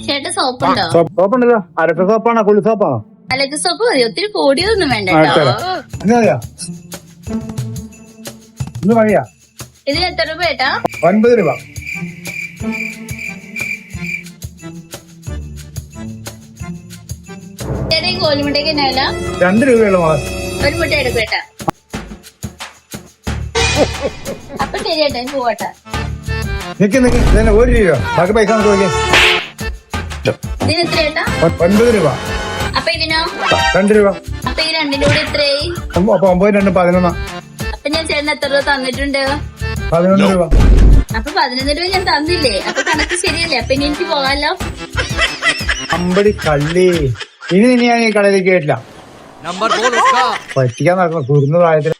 ചേട്ടാ സോപ്പുണ്ടോ? സോപ്പുണ്ടല്ലോ. അരക്ക സോപ്പാണോ ഫുൾ സോപ്പാണോ? അലക്ക് സോപ്പ് മതി, ഒത്തിരി കൂടിയതൊന്നും വേണ്ട ഇന്ന് മതിയാ. ഇതിന് എത്ര രൂപ ചേട്ടാ? 9 രൂപ. ചേട്ടാ ഈ കോലിമുട്ടയ്ക്ക് എന്നാ വില? 2 രൂപയുള്ള മോളെ. ഒരു മുട്ട എടുക്കും ചേട്ടാ. അപ്പൊ ശരി ചേട്ടാ, ഞാൻ പോവാട്ടാ. നിക്ക് ഇതന്നെ 1 രൂപ. ബാക്കി പൈസ നമുക്ക് നോക്കിയേ. ഇതിന് എത്ര ചേട്ടാ? 9 രൂപ. അപ്പൊ ഇതിനോ? 2 രൂപ. അപ്പൊ ഈ രണ്ടിന്റെ കൂടെ എത്രയായി? അപ്പൊ 9, 2, 11. അപ്പൊ ഞാൻ ചേട്ടന് എത്ര രൂപ തന്നിട്ടുണ്ട്? 11 രൂപ. അപ്പൊ 11 രൂപ ഞാൻ തന്നില്ലേ? അപ്പൊ കണക്ക് ശരിയല്ലേ? അപ്പൊ ഇനി എനിക്ക് പോകാലോ. അമ്പടി കള്ളി. ഇനി ഞാൻ ഈ കടയിലേക്ക് കേട്ടില്ല. പറ്റിക്കാൻ നടക്കണം. കുറുന്ന പ്രായത്തിൽ